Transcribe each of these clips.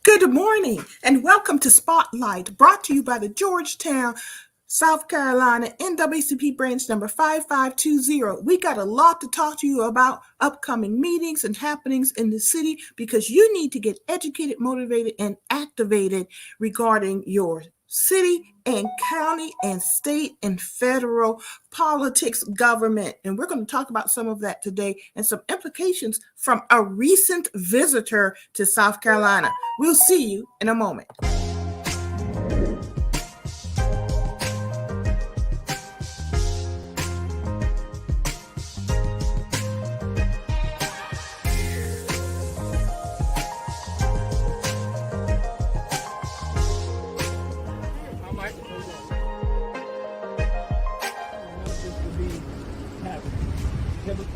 Good morning and welcome to Spotlight, brought to you by the Georgetown, South Carolina NAACP branch number 5520. We got a lot to talk to you about upcoming meetings and happenings in the city because you need to get educated, motivated, and activated regarding your city and county and state and federal politics, government. And we're going to talk about some of that today and some implications from a recent visitor to South Carolina. We'll see you in a moment.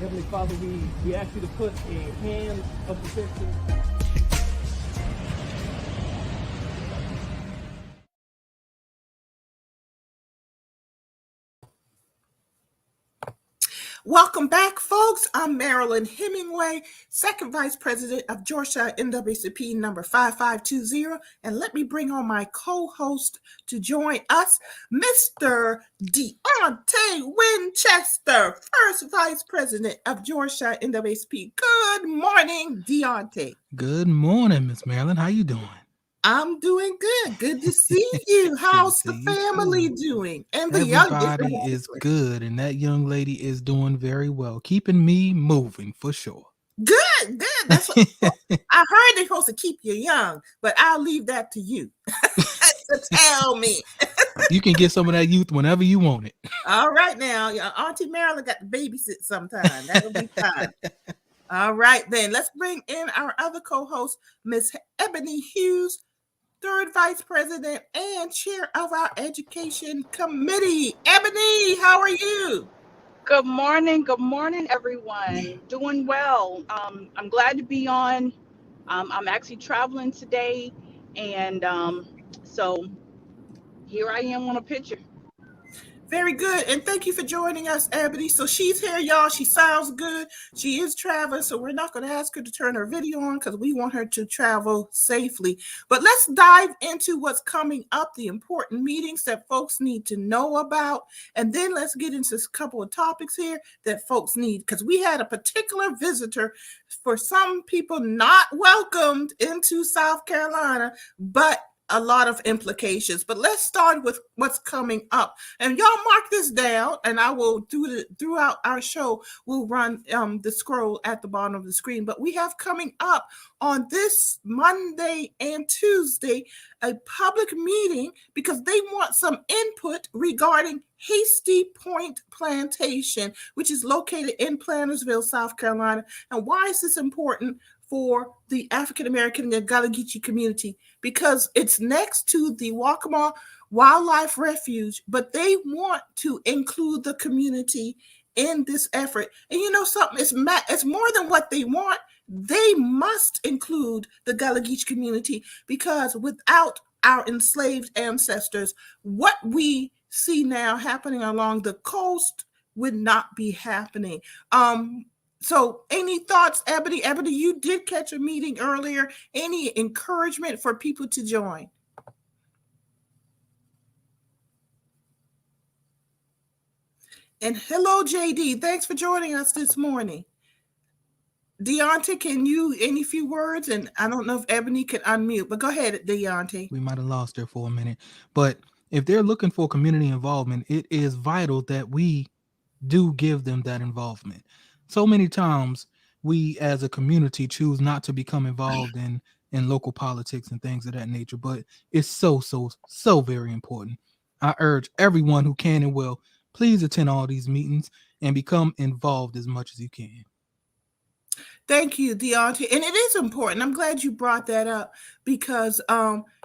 Heavenly Father, we ask you to put a hand of protection. Welcome back, folks. I'm Marilyn Hemingway, Second Vice President of Georgetown NAACP number 5520. And let me bring on my co-host to join us, Mr. Deontay Winchester, First Vice President of Georgetown NAACP. Good morning, Deontay. Good morning, Miss Marilyn. How you doing? I'm doing good. Good to see you. How's the family doing? And the everybody is good, and that young lady is doing very well, keeping me moving for sure. Good. That's what I heard they're supposed to keep you young, but I'll leave that to you to tell me. You can get some of that youth whenever you want it. All right, now, Auntie Marilyn got to babysit sometime. That'll be fine. All right, then let's bring in our other co-host, Miss Ebony Hughes, Third Vice President and Chair of our Education Committee. Ebony, how are you? Good morning, everyone. Doing well. I'm glad to be on. I'm actually traveling today, and so here I am on a picture. Very good. And thank you for joining us, Ebony. So she's here, y'all. She sounds good. She is traveling, so we're not going to ask her to turn her video on because we want her to travel safely. But let's dive into what's coming up, the important meetings that folks need to know about. And then let's get into a couple of topics here that folks need, because we had a particular visitor, for some people not welcomed into South Carolina, but a lot of implications. But let's start with what's coming up. And y'all mark this down, and I will throughout our show, we'll run the scroll at the bottom of the screen. But we have coming up on this Monday and Tuesday a public meeting because they want some input regarding Hasty Point Plantation, which is located in Plantersville, South Carolina. And why is this important for the African American and Gullah Geechee community? Because it's next to the Waccamaw Wildlife Refuge, but they want to include the community in this effort. And you know something, it's more than what they want. They must include the Gullah Geechee community, because without our enslaved ancestors, what we see now happening along the coast would not be happening. So any thoughts, Ebony? Ebony, you did catch a meeting earlier. Any encouragement for people to join? And hello, JD. Thanks for joining us this morning. Deontay, can you, any few words? And I don't know if Ebony can unmute, but go ahead, Deontay. We might have lost her for a minute. But if they're looking for community involvement, it is vital that we do give them that involvement. So many times we as a community choose not to become involved in local politics and things of that nature, but it's so very important. I urge everyone who can and will, please attend all these meetings and become involved as much as you can. Thank you, Deontay. And it is important. I'm glad you brought that up, because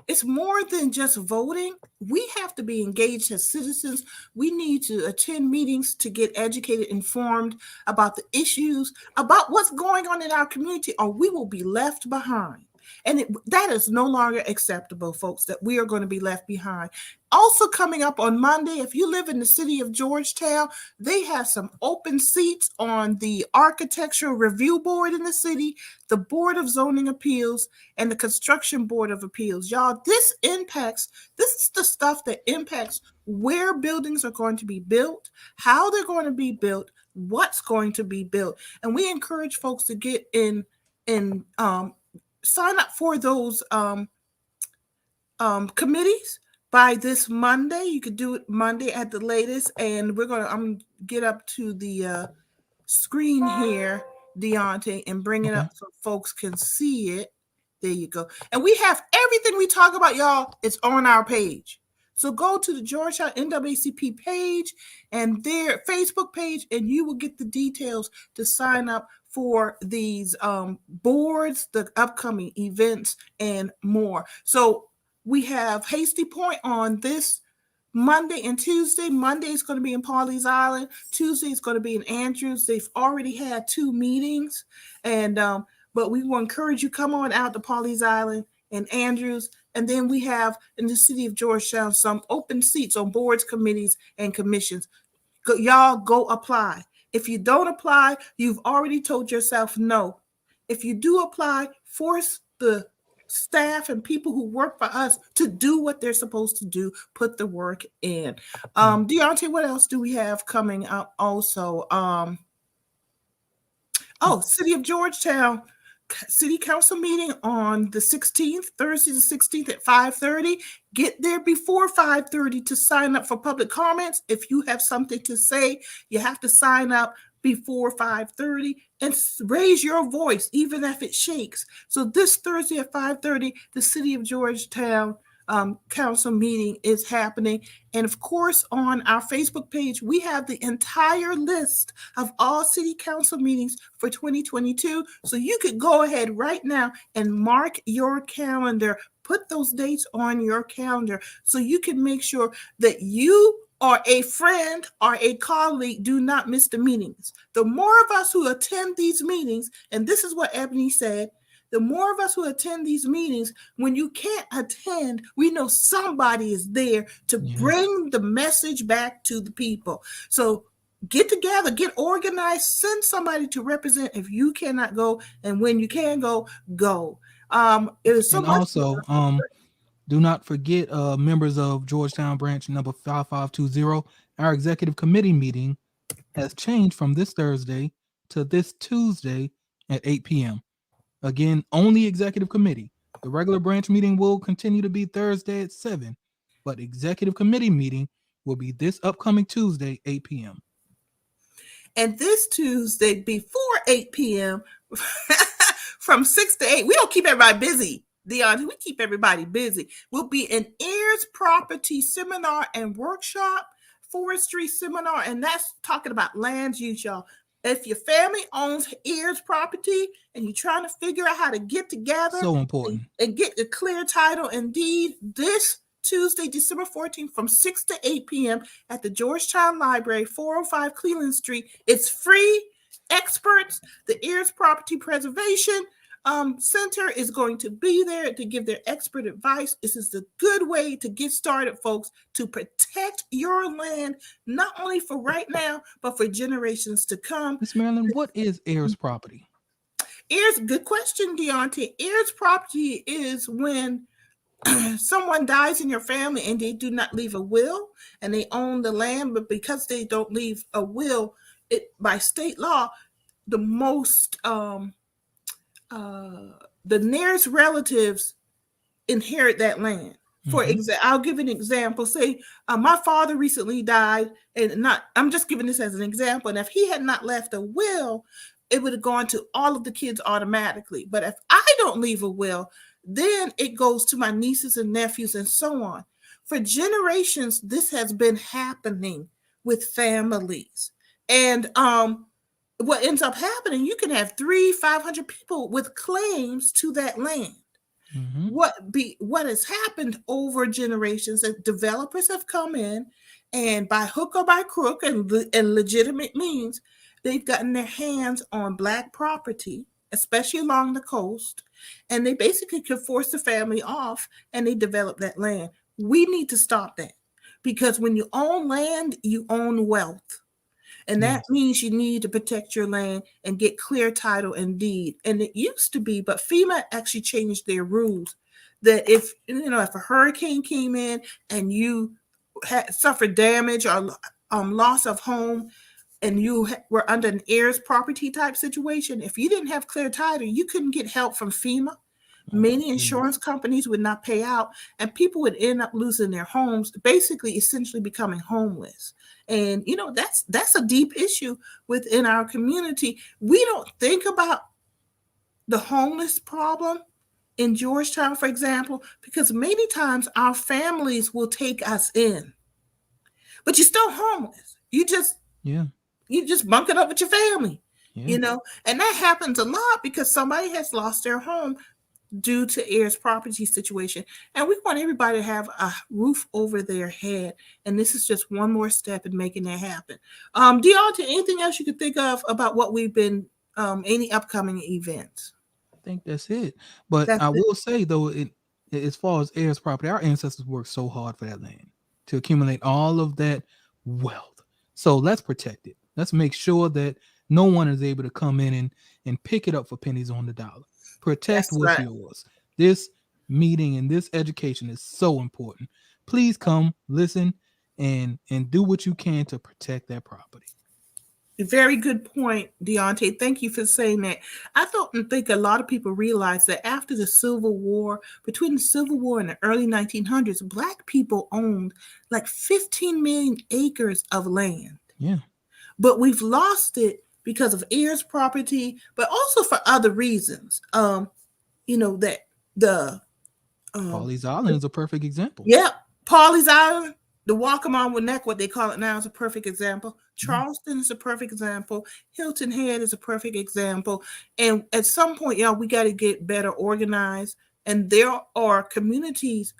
it's more than just voting. We have to be engaged as citizens. We need to attend meetings to get educated, informed about the issues, about what's going on in our community, or we will be left behind. And that is no longer acceptable, folks, that we are going to be left behind. Also coming up on Monday, if you live in the city of Georgetown, they have some open seats on the Architectural Review Board in the city, the Board of Zoning Appeals, and the Construction Board of Appeals. Y'all, this is the stuff that impacts where buildings are going to be built, how they're going to be built, what's going to be built. And we encourage folks to get in and sign up for those committees by this Monday. You could do it Monday at the latest. And I'm gonna get up to the screen here, Deontay, and bring it up so folks can see it. There you go. And we have everything we talk about, y'all. It's on our page. So go to the Georgetown NAACP page and their Facebook page, and you will get the details to sign up for these boards, the upcoming events, and more. So we have Hasty Point on this Monday and Tuesday. Monday is going to be in Pawleys Island. Tuesday is going to be in Andrews. They've already had 2 meetings, and but we will encourage you, come on out to Pawleys Island and Andrews. And then we have in the city of Georgetown some open seats on boards, committees, and commissions. Y'all go apply. If you don't apply, you've already told yourself no. If you do apply, force the staff and people who work for us to do what they're supposed to do, put the work in. Deontay, what else do we have coming up also? City of Georgetown City Council meeting on the 16th, Thursday the 16th at 5:30. Get there before 5:30 to sign up for public comments. If you have something to say, you have to sign up before 5:30 and raise your voice, even if it shakes. So this Thursday at 5:30, the City of Georgetown council meeting is happening. And of course, on our Facebook page, we have the entire list of all city council meetings for 2022. So you could go ahead right now and mark your calendar, put those dates on your calendar so you can make sure that you or a friend or a colleague do not miss the meetings. The more of us who attend these meetings, and this is what Ebony said, the more of us who attend these meetings, when you can't attend, we know somebody is there to bring the message back to the people. So get together, get organized, send somebody to represent if you cannot go, and when you can go, go. It is so and much. Also, do not forget, members of Georgetown branch number 5520, our executive committee meeting has changed from this Thursday to this Tuesday at 8 p.m. Again, only executive committee. The regular branch meeting will continue to be Thursday at 7, but executive committee meeting will be this upcoming Tuesday, 8 p.m. And this Tuesday before 8 p.m. from 6 to 8, we don't keep everybody busy. Deontay, we keep everybody busy. We'll be an Heirs Property seminar and workshop, forestry seminar, and that's talking about land use, y'all. If your family owns Heirs Property and you're trying to figure out how to get together, so important, and get a clear title and deed, this Tuesday, December 14th from 6 to 8 p.m. at the Georgetown Library, 405 Cleveland Street. It's free. Experts, the Heirs Property Preservation Center is going to be there to give their expert advice. This is the good way to get started, folks, to protect your land, not only for right now, but for generations to come. Ms. Marilyn, what is Heirs Property? Heirs, good question, Deontay. Heirs Property is when someone dies in your family and they do not leave a will and they own the land, but because they don't leave a will, it by state law, the most the nearest relatives inherit that land. For example, I'll give an example. Say my father recently died, and I'm just giving this as an example. And if he had not left a will, it would have gone to all of the kids automatically. But if I don't leave a will, then it goes to my nieces and nephews and so on. For generations, this has been happening with families. And what ends up happening, you can have 300-500 people with claims to that land. What has happened over generations that developers have come in and by hook or by crook and legitimate means, they've gotten their hands on Black property especially along the coast, and they basically could force the family off and they develop that land. We need to stop that, because when you own land, you own wealth. And that Yes. means you need to protect your land and get clear title and deed. And it used to be, but FEMA actually changed their rules that if a hurricane came in and you had suffered damage or loss of home, and you were under an heirs property type situation, if you didn't have clear title, you couldn't get help from FEMA. Many insurance companies would not pay out, and people would end up losing their homes, basically essentially becoming homeless. And that's a deep issue within our community. We don't think about the homeless problem in Georgetown, for example, because many times our families will take us in, but you're still homeless. You just bunk it up with your family, and that happens a lot because somebody has lost their home due to heirs property situation. And we want everybody to have a roof over their head. And this is just one more step in making that happen. Deonta, anything else you could think of about what we've been, any upcoming events? I think that's it. But I will say, though, as far as heirs property, our ancestors worked so hard for that land to accumulate all of that wealth. So let's protect it. Let's make sure that no one is able to come in and pick it up for pennies on the dollar. Protect what's yours. This meeting and this education is so important. Please come, listen, and do what you can to protect that property. Very good point, Deontay. Thank you for saying that. I think a lot of people realize that after the Civil War, between the Civil War and the early 1900s, Black people owned like 15 million acres of land. Yeah. But we've lost it because of heirs property, but also for other reasons. That the Pawleys Island is a perfect example. Yeah, Pawleys Island, the Waccamaw Neck, what they call it now, is a perfect example. Charleston is a perfect example. Hilton Head is a perfect example. And at some point, we got to get better organized. And there are communities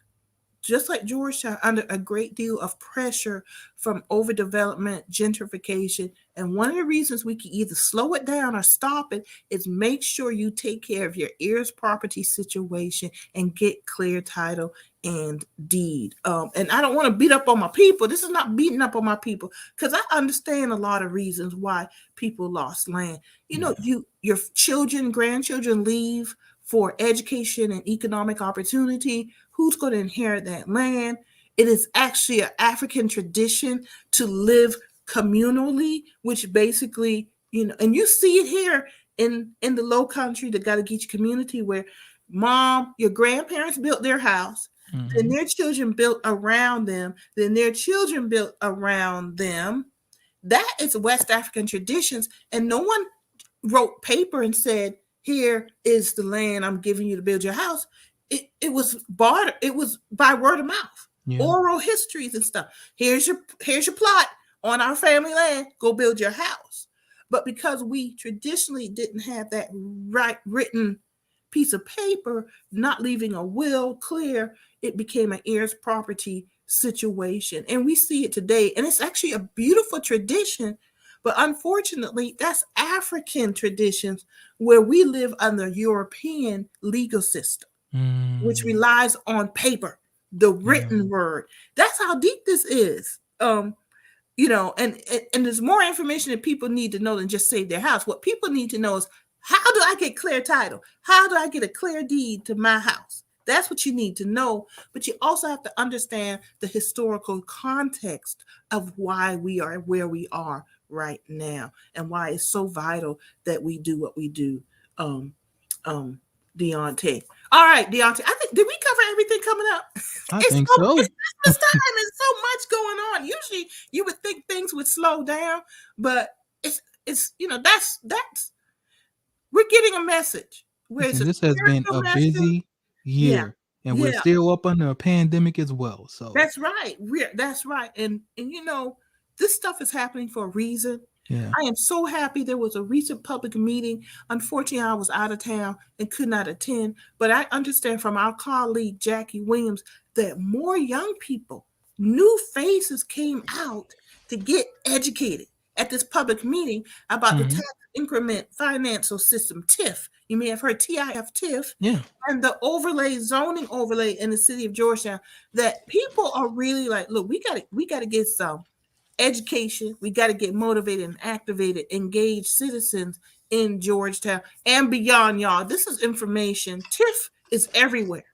just like Georgetown under a great deal of pressure from overdevelopment, gentrification. And one of the reasons we can either slow it down or stop it is make sure you take care of your heirs property situation and get clear title and deed. And I don't want to beat up on my people. This is not beating up on my people, because I understand a lot of reasons why people lost land. Your children, grandchildren leave for education and economic opportunity. Who's going to inherit that land? It is actually an African tradition to live communally, which basically, and you see it here in the Low Country, the Gallagher community, where your grandparents built their house, then their children built around them, then their children built around them. That is West African traditions, and no one wrote paper and said, here is the land I'm giving you to build your house. It was barter. It was by word of mouth, oral histories and stuff. Here's your plot on our family land. Go build your house. But because we traditionally didn't have that written piece of paper, not leaving a will clear, it became an heirs property situation. And we see it today. And it's actually a beautiful tradition. But unfortunately, that's African traditions where we live under European legal system, which relies on paper, the written word. That's how deep this is. And there's more information that people need to know than just save their house. What people need to know is, how do I get clear title? How do I get a clear deed to my house? That's what you need to know. But you also have to understand the historical context of why we are where we are right now and why it's so vital that we do what we do. Deontay. All right, Deontay. I think, did we cover everything coming up? I think so. It's Christmas time. There's so much going on. Usually you would think things would slow down, but it's that's we're getting a message. This has been a busy year. And we're still up under a pandemic as well. So that's right. That's right. And this stuff is happening for a reason. Yeah. I am so happy there was a recent public meeting. Unfortunately, I was out of town and could not attend. But I understand from our colleague, Jackie Williams, that more young people, new faces came out to get educated at this public meeting about the tax increment financial system, TIF. You may have heard TIF, Yeah. and the zoning overlay in the city of Georgetown, that people are really like, look, we got to get some education. We got to get motivated and activated, engaged citizens in Georgetown and beyond, y'all. This is information. TIF is everywhere.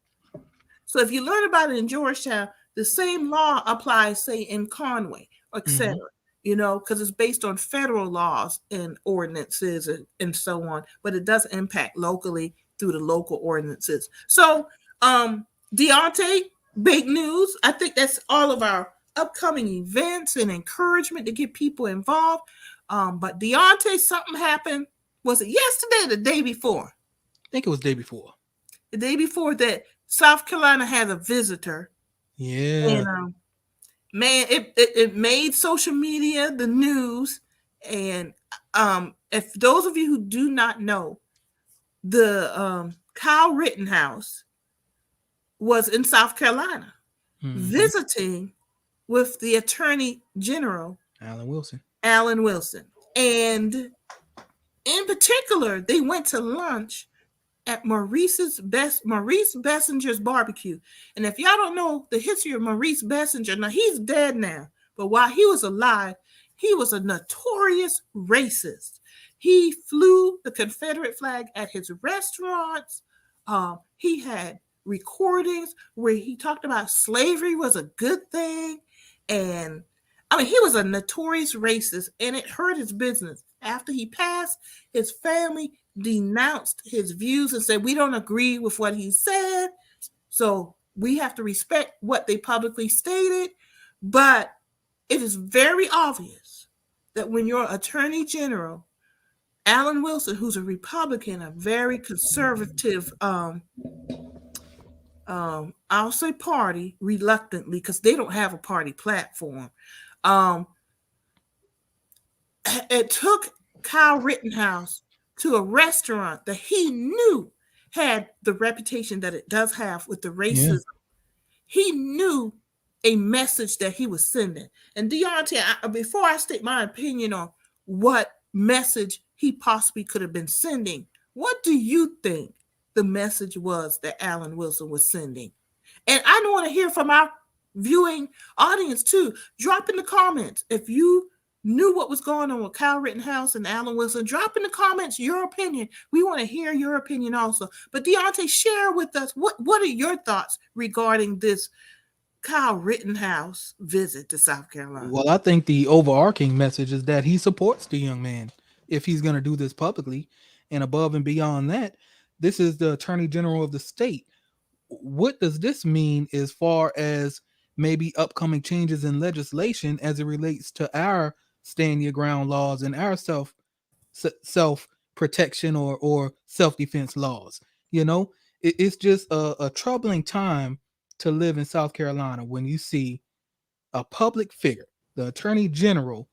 So if you learn about it in Georgetown, the same law applies, say, in Conway, etc. Because it's based on federal laws and ordinances and so on, but it does impact locally through the local ordinances. So, Deontay, big news. I think that's all of our upcoming events and encouragement to get people involved. But Deontay, something happened. Was it yesterday or the day before? I think it was the day before. The day before that, South Carolina has a visitor. Yeah. And man, it made social media the news. And if those of you who do not know, the Kyle Rittenhouse was in South Carolina visiting with the Attorney General Alan Wilson. And in particular, they went to lunch at Maurice Bessinger's barbecue. And if y'all don't know the history of Maurice Bessinger, now he's dead now, but while he was alive, he was a notorious racist. He flew the Confederate flag at his restaurants. He had recordings where he talked about slavery was a good thing. And I mean, he was a notorious racist, and it hurt his business. After he passed, his family denounced his views and said, we don't agree with what he said, so we have to respect what they publicly stated. But it is very obvious that when your Attorney General, Alan Wilson, who's a Republican, a very conservative, I'll say party, reluctantly, because they don't have a party platform. It took Kyle Rittenhouse to a restaurant that he knew had the reputation that it does have with the racism. Yeah. He knew a message that he was sending. And Deontay, before I state my opinion on what message he possibly could have been sending, what do you think the message was that Alan Wilson was sending? And I want to hear from our viewing audience too. Drop in the comments if you knew what was going on with Kyle Rittenhouse and Alan Wilson. Drop in the comments your opinion. We want to hear your opinion also. But Deontay, share with us what are your thoughts regarding this Kyle Rittenhouse visit to South Carolina? Well, I think the overarching message is that he supports the young man if he's going to do this publicly. And above and beyond that, this is the Attorney General of the state. What does this mean as far as maybe upcoming changes in legislation as it relates to our stand your ground laws and our self protection or self-defense laws? It's just a troubling time to live in South Carolina when you see a public figure, the Attorney General,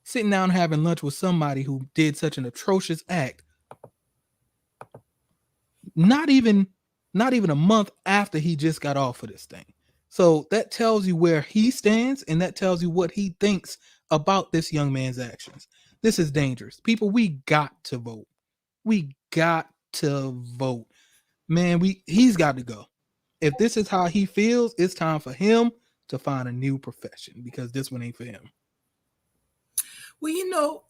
sitting down having lunch with somebody who did such an atrocious act not even a month after he just got off of this thing. So that tells you where he stands, and that tells you what he thinks about this young man's actions. This is dangerous. People, we got to vote. We got to vote. Man, he's got to go. If this is how he feels, it's time for him to find a new profession, because this one ain't for him. Well,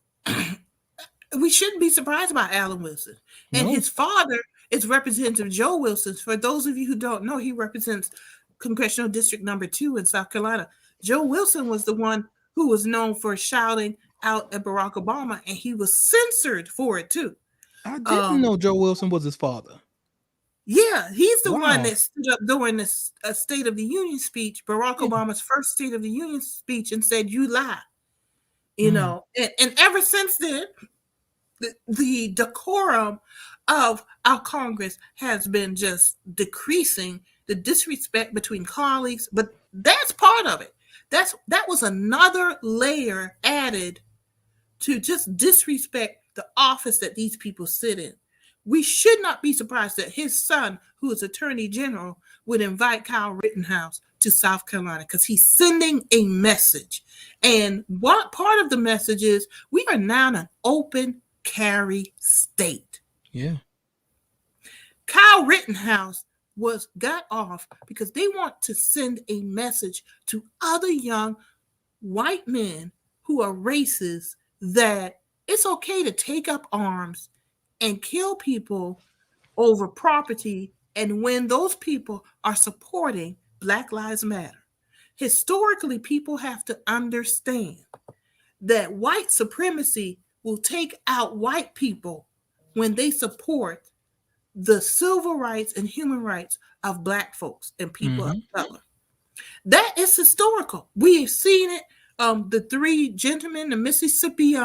we shouldn't be surprised about Alan Wilson. And his father is Representative Joe Wilson. For those of you who don't know, he represents Congressional District number 2 in South Carolina. Joe Wilson was the one who was known for shouting out at Barack Obama, and he was censored for it too. I didn't know Joe Wilson was his father. Yeah, he's the one that stood up during this State of the Union speech, Barack Obama's first State of the Union speech, and said, "You lie." And ever since then, the decorum of our Congress has been just decreasing. The disrespect between colleagues, but that's part of it. That was another layer added to just disrespect the office that these people sit in. We should not be surprised that his son, who is Attorney General, would invite Kyle Rittenhouse to South Carolina, because he's sending a message. And what part of the message is, we are now an open carry state. Yeah. Kyle Rittenhouse got off because they want to send a message to other young white men who are racist that it's okay to take up arms and kill people over property, and when those people are supporting Black Lives Matter. Historically, people have to understand that white supremacy will take out white people when they support the civil rights and human rights of Black folks and people of color. That is historical. We've seen it. The three gentlemen, the Mississippi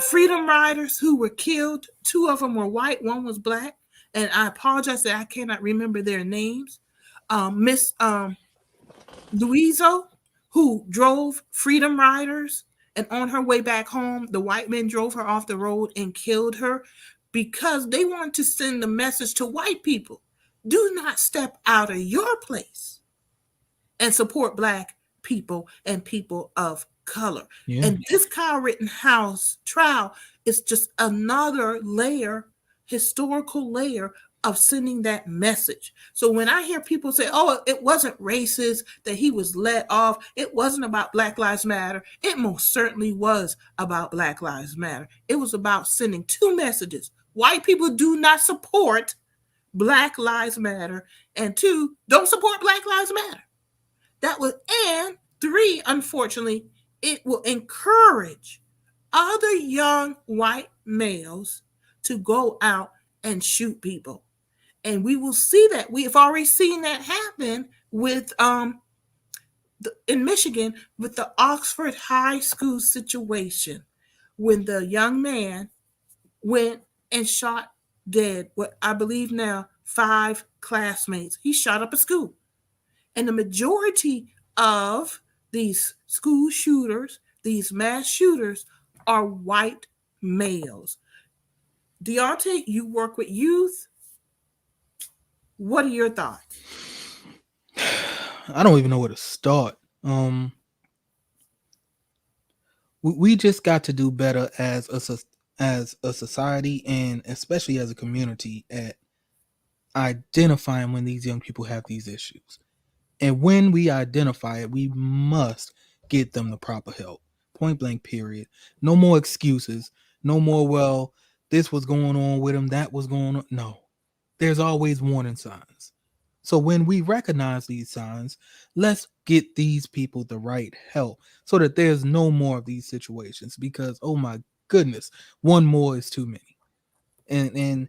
freedom riders who were killed, 2 of them were white, 1 was Black. And I apologize that I cannot remember their names. Miss Louiso, who drove freedom riders, and on her way back home, the white men drove her off the road and killed her because they wanted to send the message to white people. Do not step out of your place and support Black people and people of color. Yeah. And this Kyle Rittenhouse trial is just another layer, historical layer of sending that message. So when I hear people say, oh, it wasn't racist that he was let off, it wasn't about Black Lives Matter, it most certainly was about Black Lives Matter. It was about sending 2 messages. White people do not support Black Lives Matter, and 2, don't support Black Lives Matter. That was, and 3, unfortunately, it will encourage other young white males to go out and shoot people. And we will see that. We have already seen that happen with in Michigan with the Oxford High School situation, when the young man went and shot dead what I believe now 5 classmates. He shot up a school. And the majority of these school shooters, these mass shooters, are white males. Deontay, you work with youth. What are your thoughts? I don't even know where to start. We just got to do better as a society, and especially as a community, at identifying when these young people have these issues. And when we identify it, we must get them the proper help. Point blank, period. No more excuses. No more, well, this was going on with him, that was going on. No. There's always warning signs. So when we recognize these signs, let's get these people the right help so that there's no more of these situations, because, oh my goodness, one more is too many. And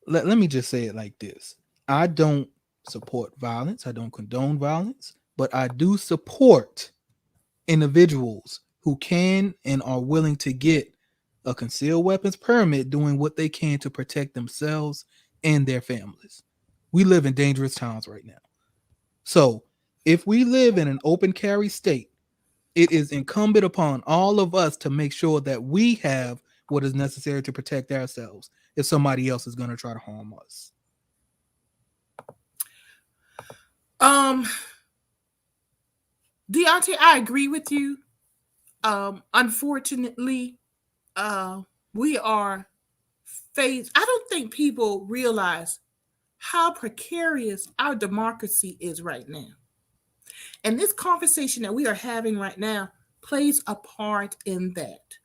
let me just say it like this. I don't support violence. I don't condone violence, but I do support individuals who can and are willing to get a concealed weapons permit, doing what they can to protect themselves and their families. We live in dangerous times right now. So if we live in an open carry state, it is incumbent upon all of us to make sure that we have what is necessary to protect ourselves if somebody else is going to try to harm us. Deontay, I agree with you. Unfortunately, we are faced. I don't think people realize how precarious our democracy is right now. And this conversation that we are having right now plays a part in that.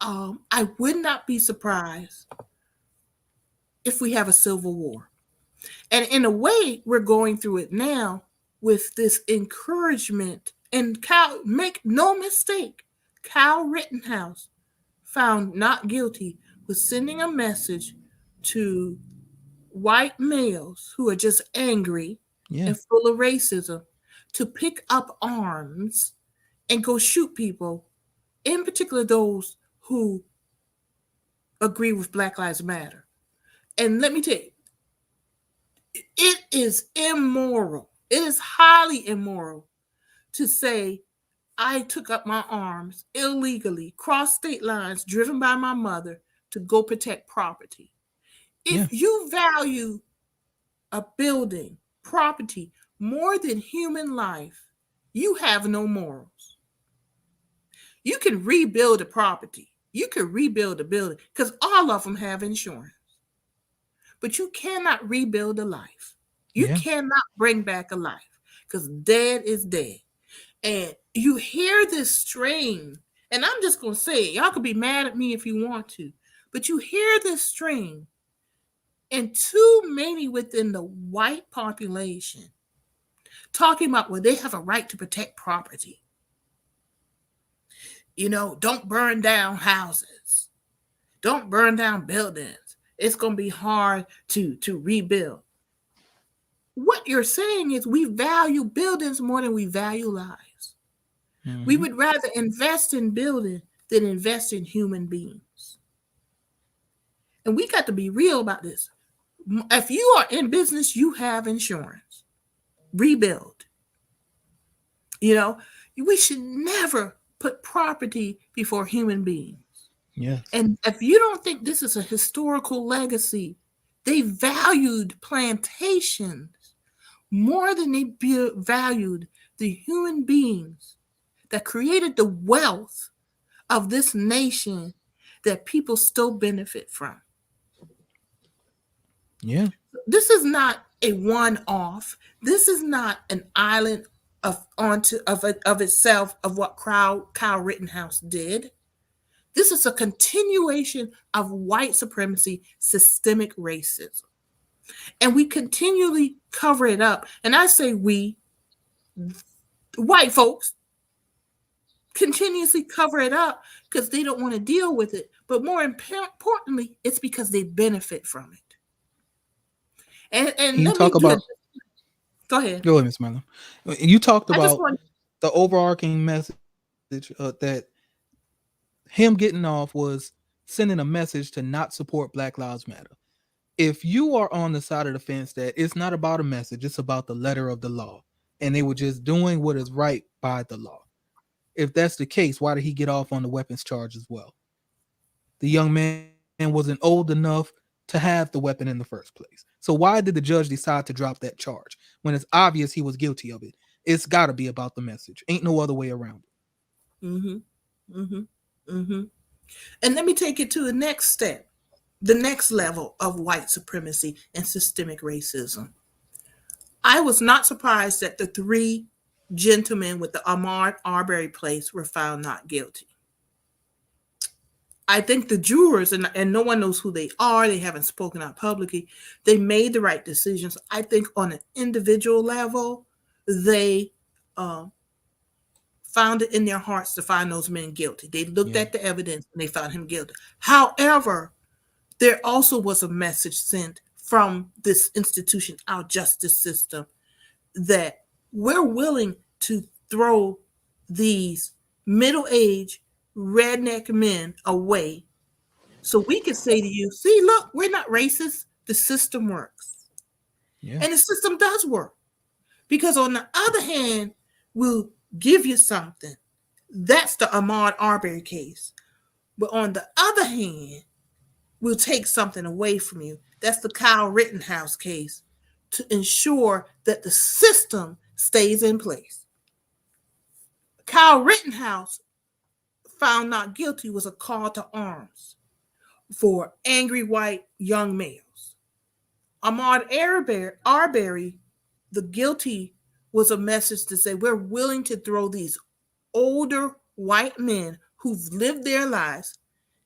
I would not be surprised if we have a civil war. And in a way, we're going through it now with this encouragement. And Kyle, make no mistake, Kyle Rittenhouse, found not guilty, was sending a message to white males who are just angry and full of racism to pick up arms and go shoot people, in particular those who agree with Black Lives Matter. And let me tell you, it is immoral. It is highly immoral to say, I took up my arms illegally, crossed state lines, driven by my mother to go protect property. If you value a building, property, more than human life, you have no morals. You can rebuild a property. You could rebuild a building because all of them have insurance. But you cannot rebuild a life. You cannot bring back a life because dead is dead. And you hear this string, and I'm just going to say it. Y'all could be mad at me if you want to, but you hear this string, and too many within the white population talking about, well, they have a right to protect property. You know, don't burn down houses. Don't burn down buildings. It's going to be hard to rebuild. What you're saying is we value buildings more than we value lives. Mm-hmm. We would rather invest in building than invest in human beings. And we got to be real about this. If you are in business, you have insurance. Rebuild. You know, we should never put property before human beings. Yes. And if you don't think this is a historical legacy, they valued plantations more than they valued the human beings that created the wealth of this nation that people still benefit from. Yeah. This is not a one-off. This is not an island of itself of what Kyle Rittenhouse did. This is a continuation of white supremacy, systemic racism. And we continually cover it up. And I say we, white folks, continuously cover it up because they don't want to deal with it. But more importantly, it's because they benefit from it. And you talk about. Go ahead. Go ahead, Ms. Marlon. You talked about the overarching message that him getting off was sending a message to not support Black Lives Matter. If you are on the side of the fence that it's not about a message, it's about the letter of the law, and they were just doing what is right by the law. If that's the case, why did he get off on the weapons charge as well? The young man wasn't old enough to have the weapon in the first place. So why did the judge decide to drop that charge when it's obvious he was guilty of it? It's got to be about the message. Ain't no other way around it. Mm-hmm. Mm-hmm. Mm-hmm. And let me take it to the next step, the next level of white supremacy and systemic racism. I was not surprised that the 3 gentlemen with the Ahmaud Arbery place were found not guilty. I think the jurors, and no one knows who they are, they haven't spoken out publicly, they made the right decisions. I think on an individual level, they found it in their hearts to find those men guilty. They looked at the evidence and they found him guilty. However, there also was a message sent from this institution, our justice system, that we're willing to throw these middle-aged redneck men away so we can say to you, see, look, we're not racist. The system works. Yeah. And the system does work. Because on the other hand, we'll give you something. That's the Ahmaud Arbery case. But on the other hand, we'll take something away from you. That's the Kyle Rittenhouse case to ensure that the system stays in place. Kyle Rittenhouse found not guilty was a call to arms for angry white young males. Ahmaud Arbery, the guilty, was a message to say we're willing to throw these older white men who've lived their lives,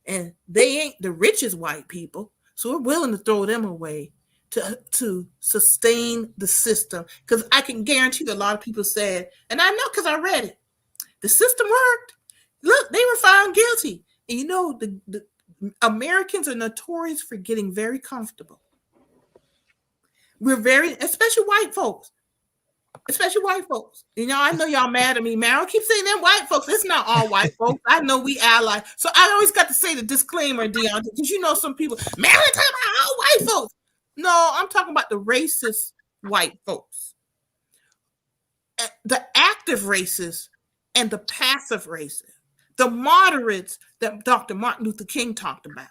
and they ain't the richest white people, so we're willing to throw them away to sustain the system. Because I can guarantee that a lot of people said, and I know because I read it, the system worked. Look, they were found guilty. And you know, the Americans are notorious for getting very comfortable. We're especially white folks. You know, I know y'all mad at me, man. I keep saying them white folks. It's not all white folks. I know we ally. So I always got to say the disclaimer, Deon, because you know some people, man, we're talking about all white folks. No, I'm talking about the racist white folks. The active racists and the passive racists. The moderates that Dr. Martin Luther King talked about.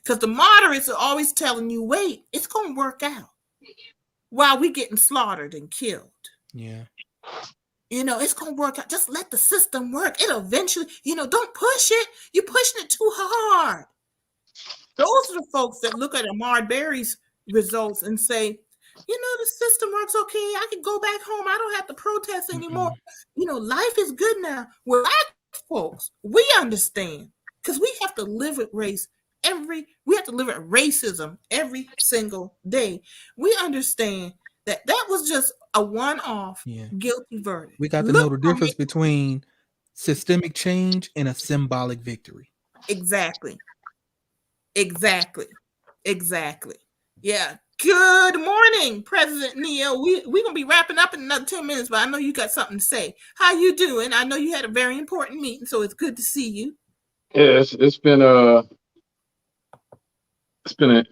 Because the moderates are always telling you, wait, it's going to work out. While we getting slaughtered and killed. Yeah. It's going to work out. Just let the system work. It'll eventually, don't push it. You're pushing it too hard. Those are the folks that look at Ahmaud Berry's results and say, the system works okay. I can go back home. I don't have to protest anymore. Life is good now. Well, black folks, we understand because we have to live with racism every single day. We understand that was just a one-off guilty verdict. We got to know the difference between systemic change and a symbolic victory. Exactly. Yeah. Good morning, President Neal. We're going to be wrapping up in another 10 minutes, but I know you got something to say. How you doing? I know you had a very important meeting, so it's good to see you. Yeah, it's been a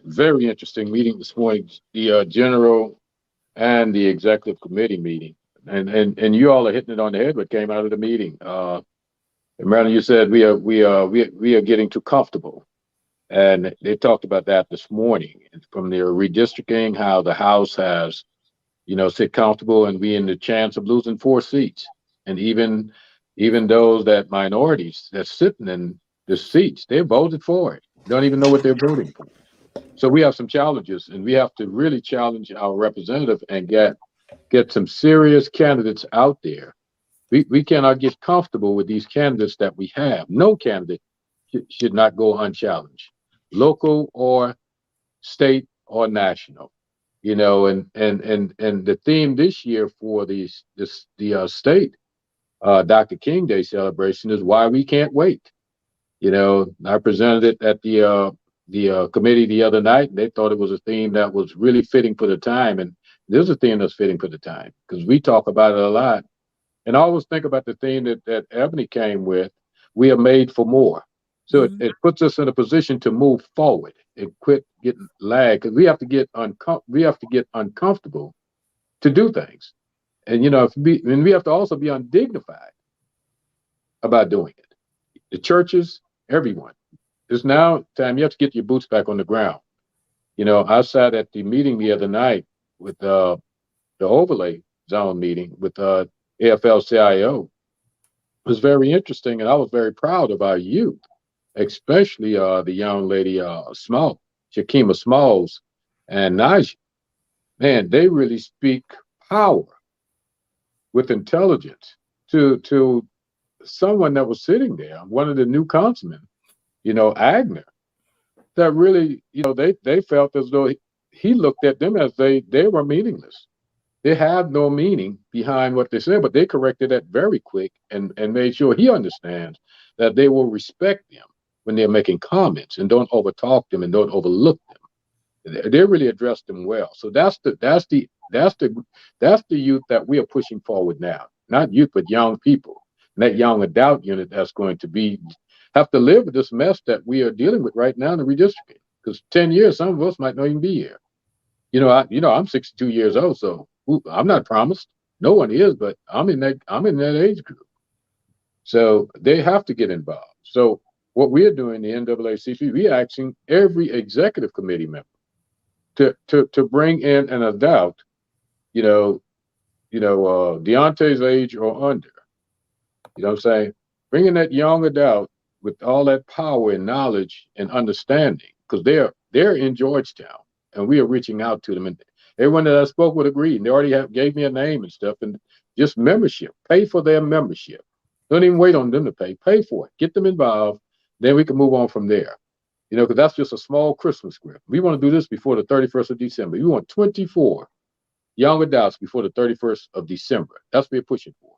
very interesting meeting this morning, the general and the executive committee meeting. And you all are hitting it on the head what came out of the meeting. Marilyn, you said we are getting too comfortable. And they talked about that this morning from their redistricting, how the House has, sit comfortable and we in the chance of losing 4 seats. And even those that minorities that's sitting in the seats, they voted for it. Don't even know what they're voting for. So we have some challenges, and we have to really challenge our representative and get some serious candidates out there. We cannot get comfortable with these candidates that we have. No candidate should not go unchallenged, local or state or national. And the theme this year for the state Dr. King Day celebration is why we can't wait. I presented it at the committee the other night, and they thought it was a theme that was really fitting for the time. And there's a theme that's fitting for the time because we talk about it a lot. And I always think about the theme that Ebony came with. We are made for more. So it puts us in a position to move forward and quit getting lagged, because we have to get uncomfortable to do things. And we have to also be undignified about doing it. The churches, everyone. It's now time you have to get your boots back on the ground. I sat at the meeting the other night with the overlay zone meeting with AFL-CIO. It was very interesting, and I was very proud of our youth, especially the young lady Shakima Smalls and Najee. Man, they really speak power with intelligence to someone that was sitting there, one of the new councilmen, Agner, that really, they felt as though he looked at them as they were meaningless. They have no meaning behind what they said, but they corrected that very quick and made sure he understands that they will respect them when they're making comments and don't overtalk them and don't overlook them. They really addressed them well. So that's the youth that we are pushing forward now. Not youth, but young people. And that young adult unit that's going to have to live with this mess that we are dealing with right now in the redistricting. Because 10 years, some of us might not even be here. I'm 62 years old, so I'm not promised. No one is, but I'm in that age group. So they have to get involved. So what we're doing, the NAACP, we're asking every executive committee member to bring in an adult, Deontay's age or under. You know what I'm saying? Bringing that young adult with all that power and knowledge and understanding, because they're in Georgetown, and we are reaching out to them. And everyone that I spoke with agreed. And they already gave me a name and stuff. And just membership, pay for their membership. Don't even wait on them to pay for it. Get them involved. Then we can move on from there. Because that's just a small Christmas gift. We want to do this before the 31st of December. We want 24 young adults before the 31st of December. That's what we're pushing for.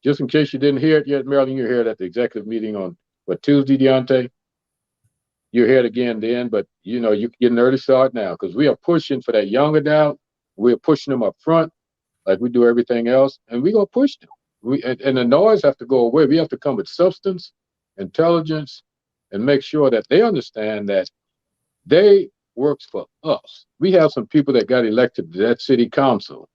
Just in case you didn't hear it yet, Marilyn, you heard it at the executive meeting on Tuesday, Deontay. You hear it again then, but you can get an early start now, because we are pushing for that young adult. We're pushing them up front like we do everything else, and we're going to push them. And the noise have to go away. We have to come with substance, intelligence, and make sure that they understand that they works for us. We have some people that got elected to that city council,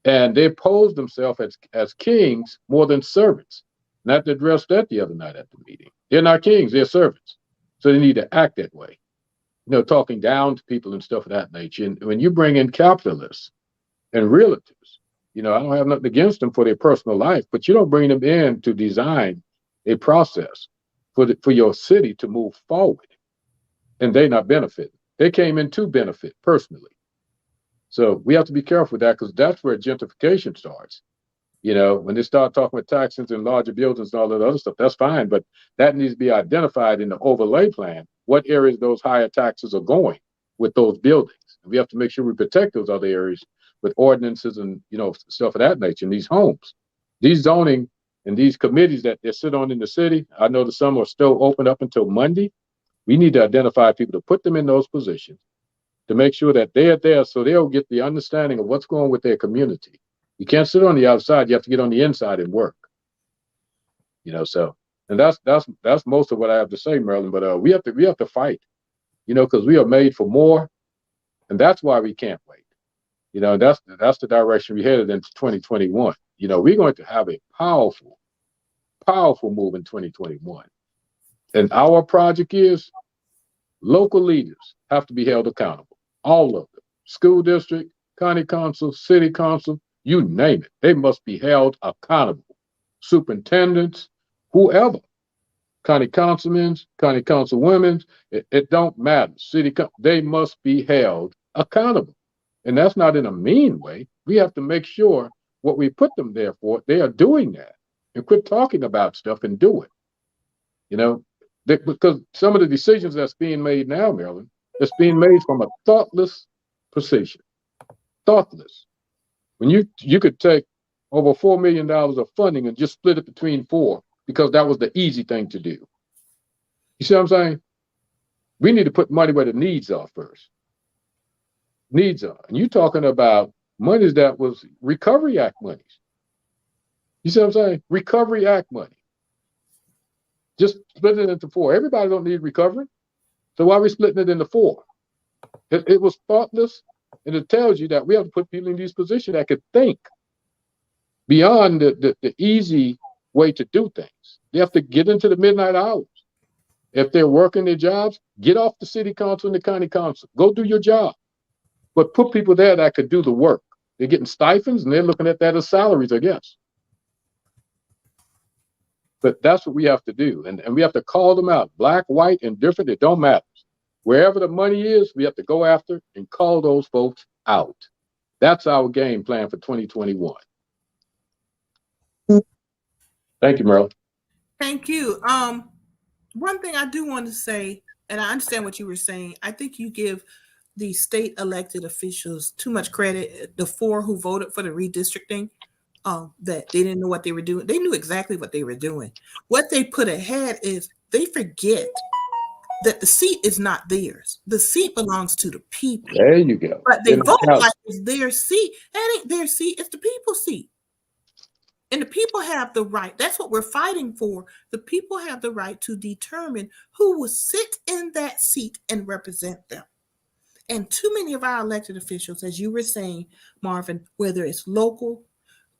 and they pose themselves as kings more than servants. Not to address that the other night at the meeting. They're not kings, they're servants. So they need to act that way. Talking down to people and stuff of that nature. And when you bring in capitalists and realtors I don't have nothing against them for their personal life, but you don't bring them in to design a process for your city to move forward, and they not benefit. They came in to benefit personally. So we have to be careful with that, because that's where gentrification starts. When they start talking about taxes and larger buildings and all that other stuff, that's fine, but that needs to be identified in the overlay plan, what areas those higher taxes are going with those buildings. And we have to make sure we protect those other areas with ordinances and, stuff of that nature in these homes. These zoning and these committees that they sit on in the city, I know that some are still open up until Monday. We need to identify people to put them in those positions to make sure that they're there so they'll get the understanding of what's going on with their community. You can't sit on the outside. You have to get on the inside and work. So, and that's most of what I have to say, Marilyn. But we have to fight, because we are made for more, and that's why we can't wait. That's the direction we headed into 2021. We're going to have a powerful, powerful move in 2021, and our project is local leaders have to be held accountable. All of them, school district, county council, city council. You name it, they must be held accountable. Superintendents, whoever, county councilmen, county councilwomen, it don't matter. They must be held accountable. And that's not in a mean way. We have to make sure what we put them there for, they are doing that. And quit talking about stuff and do it. Because some of the decisions that's being made now, Marilyn, it's being made from a thoughtless position. Thoughtless. When you could take over $4 million of funding and just split it between 4, because that was the easy thing to do. You see what I'm saying? We need to put money where the needs are first. Needs are. And you're talking about monies that was Recovery Act monies. You see what I'm saying? Recovery Act money. Just split it into 4. Everybody don't need recovery. So why are we splitting it into 4? It was thoughtless. And it tells you that we have to put people in these positions that could think beyond the easy way to do things. They have to get into the midnight hours. If they're working their jobs, get off the city council and the county council. Go do your job. But put people there that could do the work. They're getting stipends and they're looking at that as salaries, I guess. But that's what we have to do. And we have to call them out. Black, white, indifferent, it don't matter. Wherever the money is, we have to go after and call those folks out. That's our game plan for 2021. Thank you, Marilyn. Thank you. One thing I do want to say, and I understand what you were saying, I think you give the state elected officials too much credit. The 4 who voted for the redistricting, that they didn't know what they were doing. They knew exactly what they were doing. What they put ahead is they forget that the seat is not theirs. The seat belongs to the people. There you go. But they vote like it's their seat. That ain't their seat. It's the people's seat. And the people have the right. That's what we're fighting for. The people have the right to determine who will sit in that seat and represent them. And too many of our elected officials, as you were saying, Marvin, whether it's local,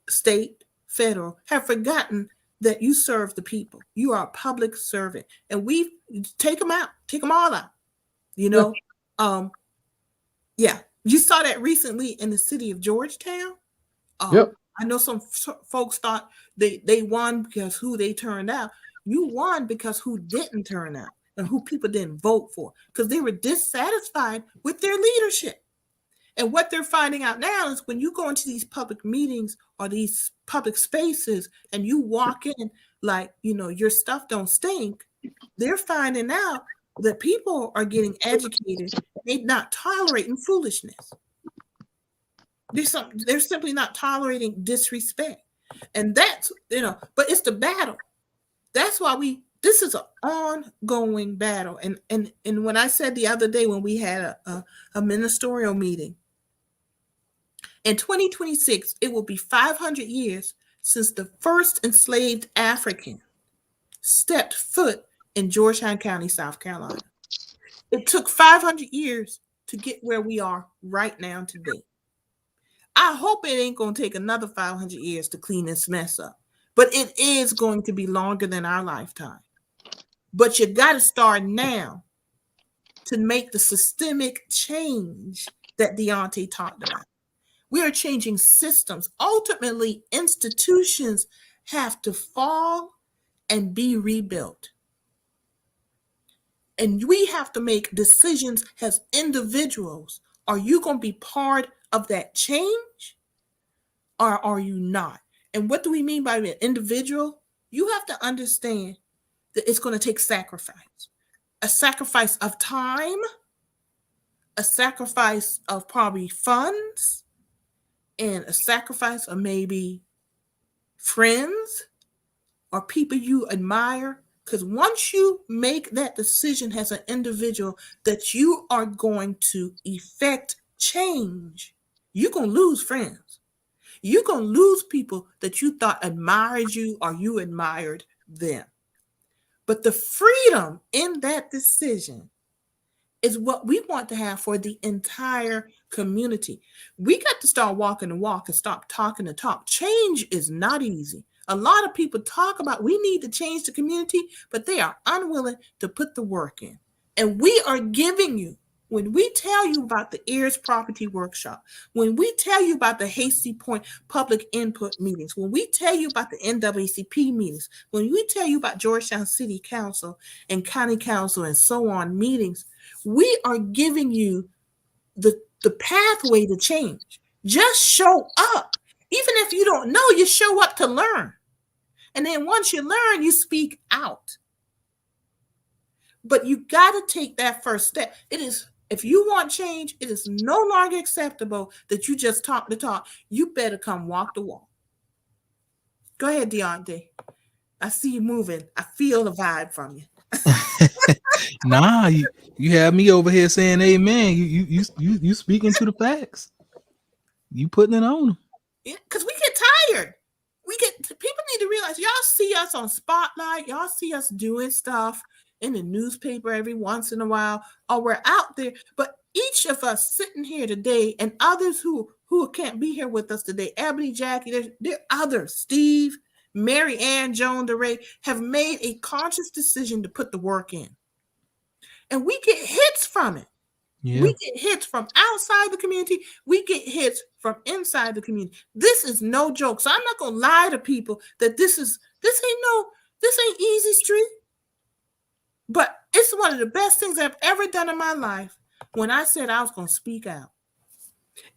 state, federal, have forgotten that you serve the people. You are a public servant, and we take them out, take them all out. Yeah, you saw that recently in the city of Georgetown. Yep. I know some folks thought they won because who they turned out. You won because who didn't turn out and who people didn't vote for, because they were dissatisfied with their leadership. And what they're finding out now is when you go into these public meetings or these public spaces and you walk in like, your stuff don't stink, they're finding out that people are getting educated. They're not tolerating foolishness. They're simply not tolerating disrespect. And that's, but it's the battle. That's why this is an ongoing battle. And when I said the other day when we had a ministerial meeting, in 2026, it will be 500 years since the first enslaved African stepped foot in Georgetown County, South Carolina. It took 500 years to get where we are right now today. I hope it ain't going to take another 500 years to clean this mess up, but it is going to be longer than our lifetime. But you got to start now to make the systemic change that Deontay talked about. We are changing systems. Ultimately, institutions have to fall and be rebuilt. And we have to make decisions as individuals. Are you going to be part of that change or are you not? And what do we mean by an individual? You have to understand that it's going to take sacrifice. A sacrifice of time, a sacrifice of probably funds, and a sacrifice of maybe friends or people you admire. Because once you make that decision as an individual that you are going to effect change, you're going to lose friends. You're going to lose people that you thought admired you or you admired them. But the freedom in that decision is what we want to have for the entire community. We got to start walking the walk and stop talking the talk. Change is not easy. A lot of people talk about we need to change the community, but they are unwilling to put the work in. And we are giving you, when we tell you about the Heirs Property Workshop, when we tell you about the Hasty Point public input meetings, when we tell you about the NAACP meetings, when we tell you about Georgetown City Council and County Council and so on meetings, we are giving you the pathway to change. Just show up. Even if you don't know, you show up to learn. And then once you learn, you speak out. But you got to take that first step. It is, if you want change, it is no longer acceptable that you just talk the talk. You better come walk the walk. Go ahead, Deontay. I see you moving. I feel the vibe from you. Nah, you have me over here saying amen. You speaking to the facts. You putting it on them. Yeah, because we get tired. People need to realize, y'all see us on Spotlight, y'all see us doing stuff in the newspaper every once in a while, or we're out there. But each of us sitting here today, and others who can't be here with us today, Ebony, Jackie, there are others, Steve, Mary Ann, Joan DeRay, have made a conscious decision to put the work in. And we get hits from it. Yeah. We get hits from outside the community. We get hits from inside the community. This is no joke. So I'm not going to lie to people that this ain't easy street. But it's one of the best things I've ever done in my life when I said I was going to speak out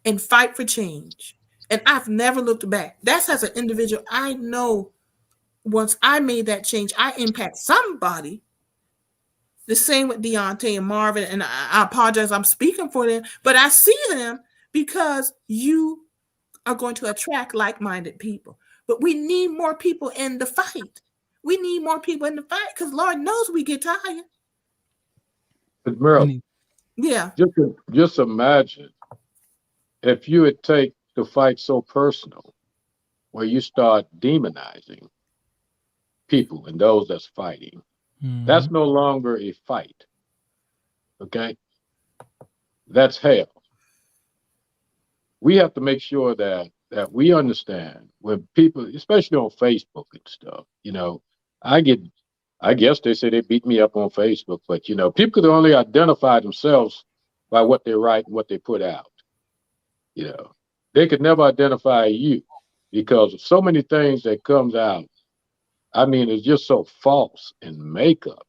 and fight for change. And I've never looked back. That's as an individual. I know once I made that change, I impact somebody. The same with Deontay and Marvin, and I apologize, I'm speaking for them, but I see them because you are going to attract like-minded people. But we need more people in the fight. We need more people in the fight because Lord knows we get tired. But Merle, yeah, just imagine if you would take the fight so personal, where you start demonizing people and those that's fighting. That's no longer a fight. Okay? That's hell. We have to make sure that we understand when people, especially on Facebook and stuff, I guess they say they beat me up on Facebook, but people could only identify themselves by what they write and what they put out. They could never identify you because of so many things that comes out. I mean, it's just so false in makeup.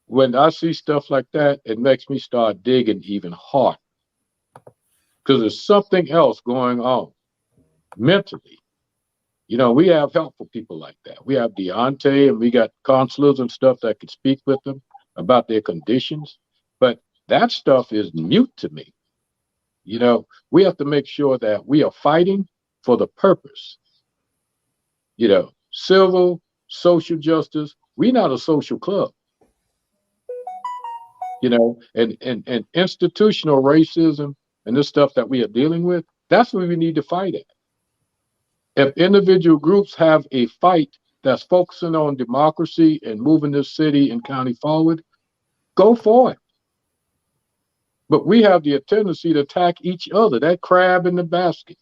When I see stuff like that, it makes me start digging even harder because there's something else going on mentally. We have helpful people like that. We have Deontay and we got counselors and stuff that could speak with them about their conditions. But that stuff is mute to me. We have to make sure that we are fighting for the purpose. Civil, social justice. We're not a social club. And institutional racism and this stuff that we are dealing with, that's what we need to fight at. If individual groups have a fight that's focusing on democracy and moving this city and county forward, go for it. But we have the tendency to attack each other, that crab in the basket.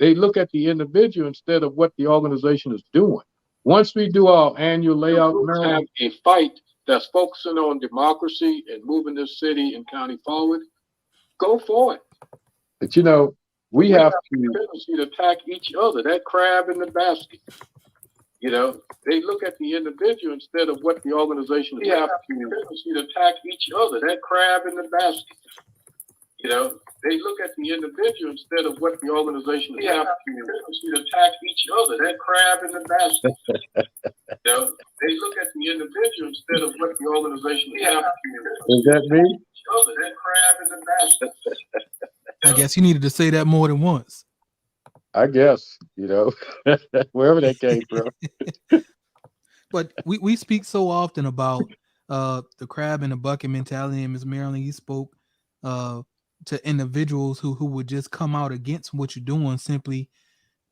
They look at the individual instead of what the organization is doing. Once we do our annual layout, have a fight that's focusing on democracy and moving this city and county forward, go for it. But you know, we have to attack each other. That crab in the basket. You know, they look at the individual instead of what the organization is. We have to attack each other. That crab in the basket. You know, they look at the individual instead of what the organization is. We have to attack each other. That crab in the basket. You know, they look at the individual instead of what the organization is. Is that me? That crab in the basket. I guess you needed to say that more than once. I guess, you know, wherever that came from. But we speak so often about the crab in the bucket mentality, and Ms. Marilyn, you spoke to individuals who would just come out against what you're doing simply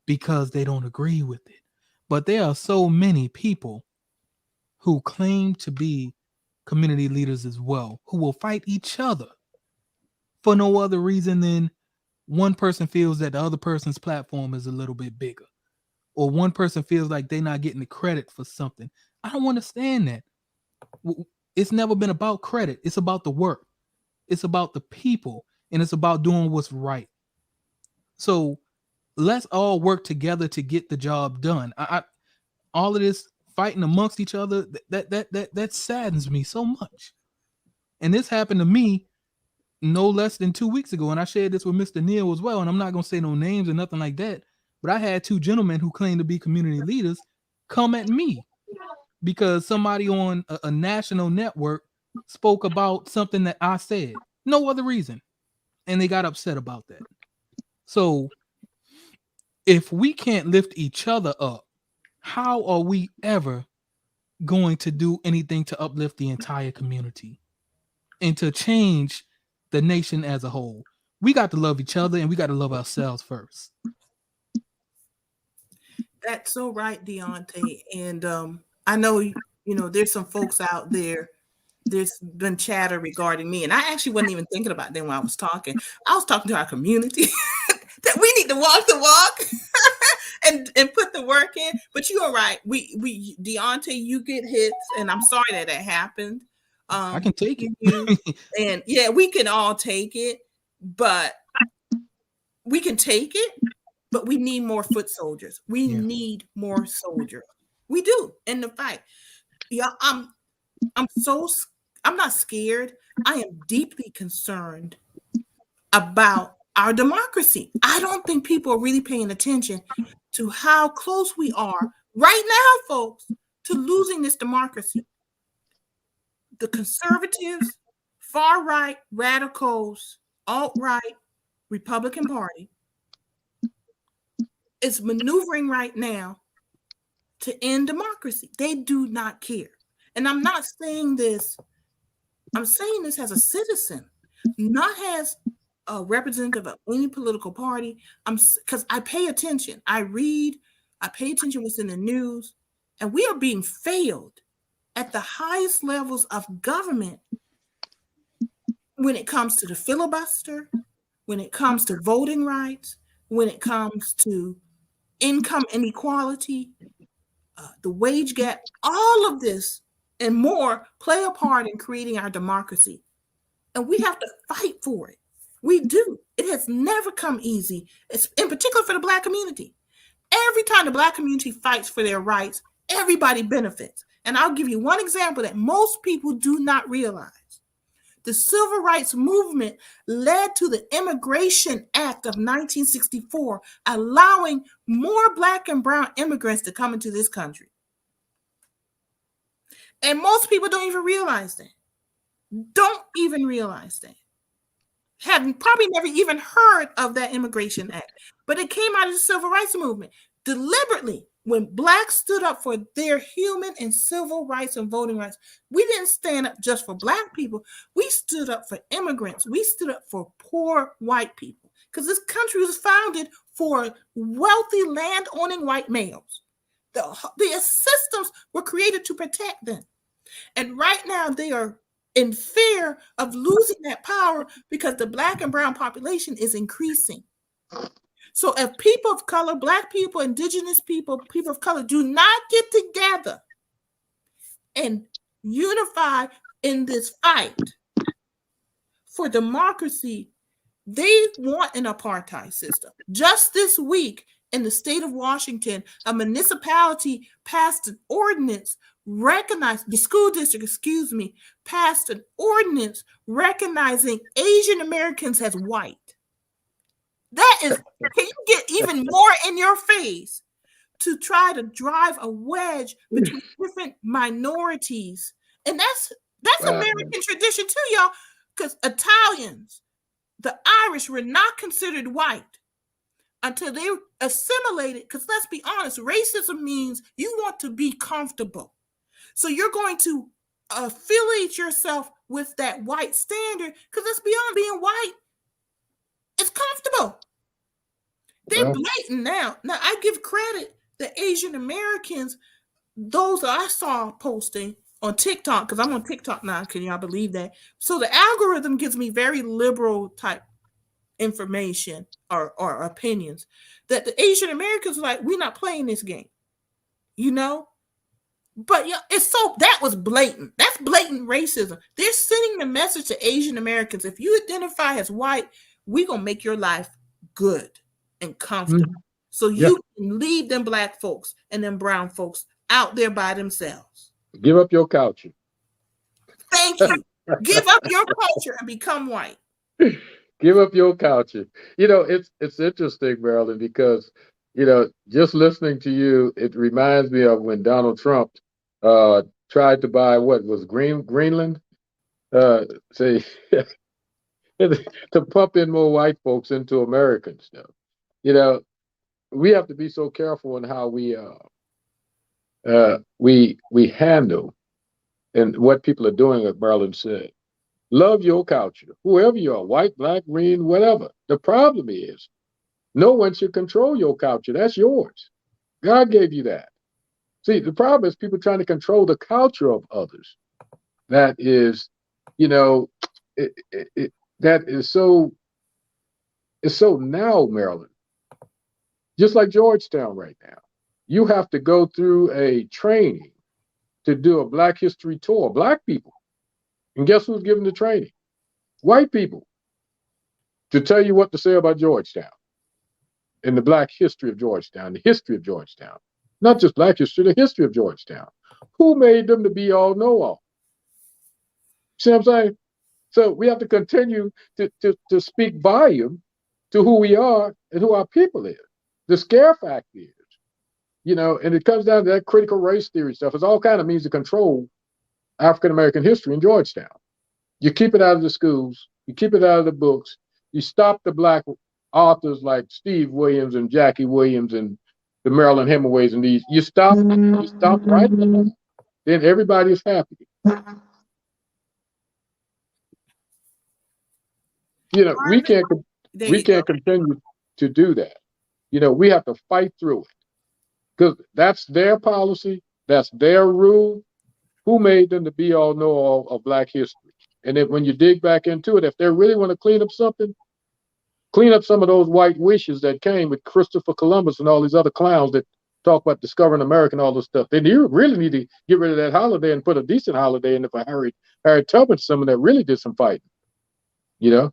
because they don't agree with it. But there are so many people who claim to be community leaders as well, who will fight each other for no other reason than one person feels that the other person's platform is a little bit bigger, or one person feels like they're not getting the credit for something. I don't understand that. It's never been about credit. It's about the work. It's about the people, and it's about doing what's right. So let's all work together to get the job done. All of this fighting amongst each other, that saddens me so much. And this happened to me no less than 2 weeks ago, and I shared this with Mr. Neal as well. And I'm not gonna say no names or nothing like that, but I had two gentlemen who claim to be community leaders come at me because somebody on a national network spoke about something that I said. No other reason. And they got upset about that. So if we can't lift each other up, how are we ever going to do anything to uplift the entire community and to change the nation as a whole? We got to love each other, and we got to love ourselves first. That's so right, Deontay. And I know, you know, there's some folks out there, there's been chatter regarding me. And I actually wasn't even thinking about them when I was talking. I was talking to our community that we need to walk the walk and put the work in. But you are right. We Deontay, you get hits, and I'm sorry that happened. I can take it. And yeah, we can all take it, but we can take it, but we need more foot soldiers. We need more soldiers. We do in the fight. Yeah, I'm not scared. I am deeply concerned about our democracy. I don't think people are really paying attention to how close we are right now, folks, to losing this democracy. The conservatives, far right, radicals, alt-right, Republican Party is maneuvering right now to end democracy. They do not care. And I'm not saying this, I'm saying this as a citizen, not as a representative of any political party. Because I pay attention. I read, I pay attention what's in the news, and we are being failed at the highest levels of government when it comes to the filibuster, when it comes to voting rights, when it comes to income inequality, the wage gap, all of this and more play a part in creating our democracy. And we have to fight for it. We do. It has never come easy, it's in particular for the Black community. Every time the Black community fights for their rights, everybody benefits. And I'll give you one example that most people do not realize. The Civil Rights Movement led to the Immigration Act of 1964, allowing more Black and brown immigrants to come into this country. And most people don't even realize that. Don't even realize that. Have probably never even heard of that Immigration Act. But it came out of the Civil Rights Movement deliberately. When Blacks stood up for their human and civil rights and voting rights, we didn't stand up just for Black people. We stood up for immigrants. We stood up for poor white people, because this country was founded for wealthy land-owning white males. The systems were created to protect them. And right now they are in fear of losing that power because the Black and brown population is increasing. So if people of color, Black people, indigenous people, people of color do not get together and unify in this fight for democracy, They want an apartheid system. Just this week in the state of Washington, a municipality passed an ordinance the school district, passed an ordinance recognizing Asian Americans as white. That is, can you get even more in your face to try to drive a wedge between different minorities? And that's American tradition too, y'all, because Italians, the Irish were not considered white until they assimilated, because let's be honest, racism means you want to be comfortable. So you're going to affiliate yourself with that white standard, because let's be honest, being white, it's comfortable. They're blatant now. Now, I give credit the Asian Americans, those that I saw posting on TikTok, because I'm on TikTok now, can y'all believe that? So the algorithm gives me very liberal type information or opinions, that the Asian Americans are like, we're not playing this game, you know? But yeah, that was blatant. That's blatant racism. They're sending the message to Asian Americans: if you identify as white, we're gonna make your life good and comfortable. So you can leave them black folks and them brown folks out there by themselves. Give up your culture. Thank you. Give up your culture and become white. Give up your culture. You know, it's interesting, Marilyn, because, you know, just listening to you, it reminds me of when Donald Trump tried to buy Greenland, say to pump in more white folks into American stuff. You know, we have to be so careful in how we handle and what people are doing, as Marilyn said. Love your culture, whoever you are, white, black, green, whatever. The problem is, no one should control your culture. That's yours. God gave you that. See, the problem is people trying to control the culture of others. That is, you know, that is so, it's so now, Maryland. Just like Georgetown right now. You have to go through a training to do a Black History tour, Black people. And guess who's giving the training? White people. To tell you what to say about Georgetown and the Black history of Georgetown, the history of Georgetown. Not just Black history, the history of Georgetown. Who made them to be all know all? See what I'm saying? So we have to continue to speak volume to who we are and who our people is. The scare factor is, you know, and it comes down to that critical race theory stuff. It's all kind of means to control African American history in Georgetown. You keep it out of the schools, you keep it out of the books, you stop the Black authors like Steve Williams and Jackie Williams and the Marilyn Hemingways and these. You stop right there, then everybody's happy. You know, we can't continue to do that. You know, we have to fight through it because that's their policy, that's their rule. Who made them to be all know all of Black history? And then when you dig back into it, if they really want to clean up something, clean up some of those white wishes that came with Christopher Columbus and all these other clowns that talk about discovering America and all this stuff. Then you really need to get rid of that holiday and put a decent holiday in it for Harriet Tubman, someone that really did some fighting. You know,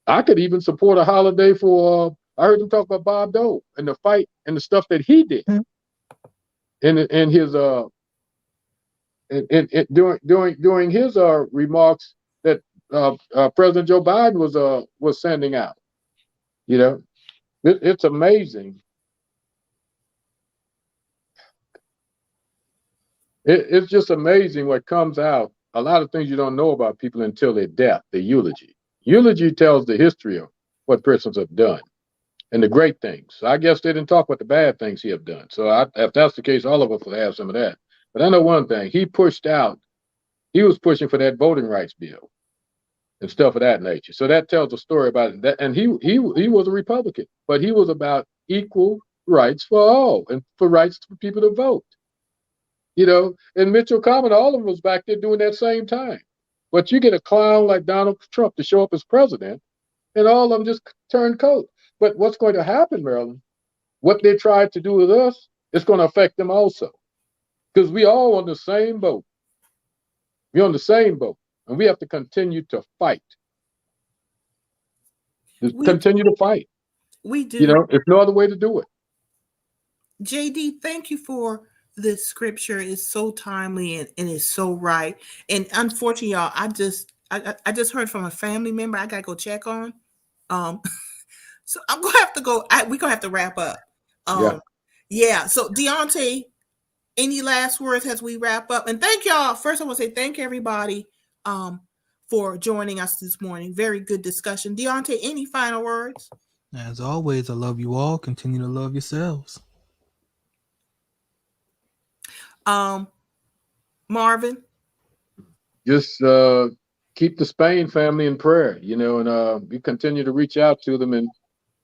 I could even support a holiday for. I heard them talk about Bob Dole and the fight and the stuff that he did, and his during his remarks that President Joe Biden was sending out. You know, it's amazing. It's just amazing what comes out. A lot of things you don't know about people until their death, the eulogy. Eulogy tells the history of what persons have done and the great things. So I guess they didn't talk about the bad things he have done. So if that's the case, all of us will have some of that. But I know one thing, he was pushing for that voting rights bill and stuff of that nature. So that tells a story about it. And he was a Republican, but he was about equal rights for all and for rights for people to vote. You know, and Mitchell Common, all of them was back there doing that same time. But you get a clown like Donald Trump to show up as president, and all of them just turn coat. But what's going to happen, Marilyn, what they tried to do with us, it's going to affect them also. Because we all on the same boat. We're on the same boat, and we have to continue to fight. Just We continue to fight. we do. You know, there's no other way to do it. JD, thank you for this scripture. It's so timely and it's so right. And unfortunately, y'all, I just heard from a family member I gotta go check on. So I'm gonna have to go. We're gonna have to wrap up. Yeah. Yeah. So Deontay, any last words as we wrap up? And thank y'all. First, I want to say thank everybody for joining us this morning. Very good discussion. Deontay, any final words? As always, I love you all. Continue to love yourselves. Marvin? Just keep the Spain family in prayer, you know, and we continue to reach out to them and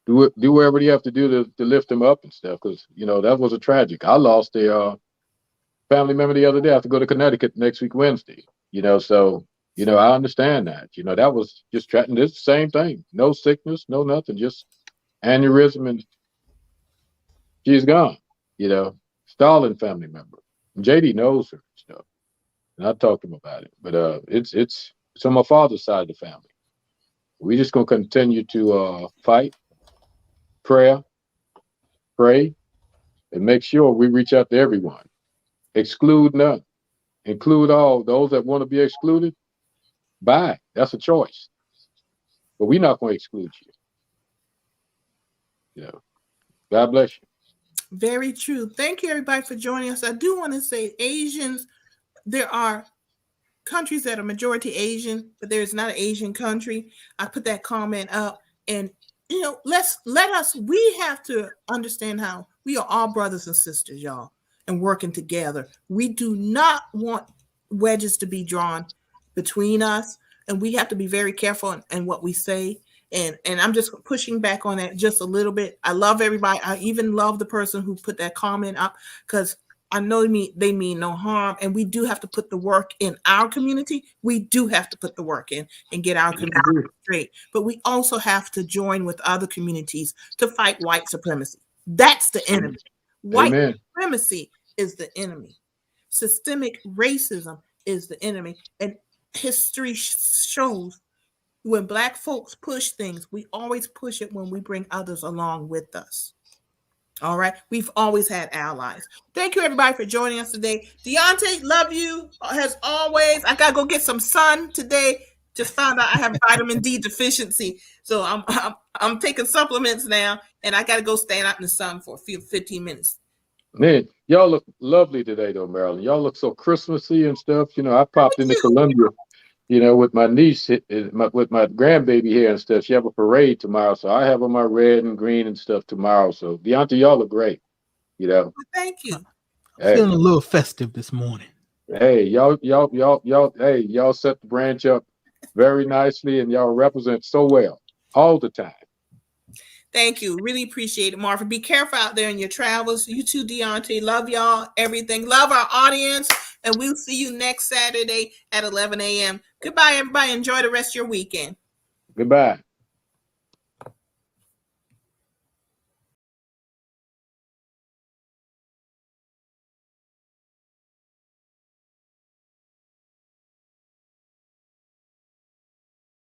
do whatever you have to do to lift them up and stuff, because, you know, that was a tragic. I lost a family member the other day. I have to go to Connecticut next week, Wednesday, you know, so, you know, I understand that. You know, that was just this the same thing. No sickness, no nothing, just aneurysm, and she's gone, you know. Stalin family member. JD knows her and stuff. And I talked to him about it. But it's on my father's side of the family. We're just gonna continue to fight, pray, and make sure we reach out to everyone. Exclude none. Include all. Those that want to be excluded, bye. That's a choice. But we're not going to exclude you. You know. God bless you. Very true. Thank you, everybody, for joining us. I do want to say Asians, there are countries that are majority Asian, but there is not an Asian country. I put that comment up, and you know, we have to understand how we are all brothers and sisters, y'all, and working together. We do not want wedges to be drawn between us, and we have to be very careful in what we say. And I'm just pushing back on that just a little bit. I love everybody. I even love the person who put that comment up, because I know they mean no harm, and we do have to put the work in our community. We do have to put the work in and get our community straight. But we also have to join with other communities to fight white supremacy. That's the enemy. White supremacy is the enemy. Systemic racism is the enemy. And history shows when Black folks push things, we always push it when we bring others along with us. All right. We've always had allies. Thank you, everybody, for joining us today. Deontay, love you as always. I got to go get some sun today. Just found out I have vitamin D deficiency. So I'm taking supplements now, and I got to go stand out in the sun for a few 15 minutes. Man, y'all look lovely today, though, Marilyn. Y'all look so Christmassy and stuff. You know, I popped into Columbia, you know, with my niece, with my grandbaby here and stuff. She have a parade tomorrow, so I have on my red and green and stuff tomorrow. So, Deontay, y'all look great, you know. Thank you. Feeling a little festive this morning. Hey, y'all set the branch up very nicely, and y'all represent so well all the time. Thank you. Really appreciate it, Marvin. Be careful out there in your travels. You too, Deontay. Love y'all, everything. Love our audience. And we'll see you next Saturday at 11 a.m. Goodbye, everybody. Enjoy the rest of your weekend. Goodbye.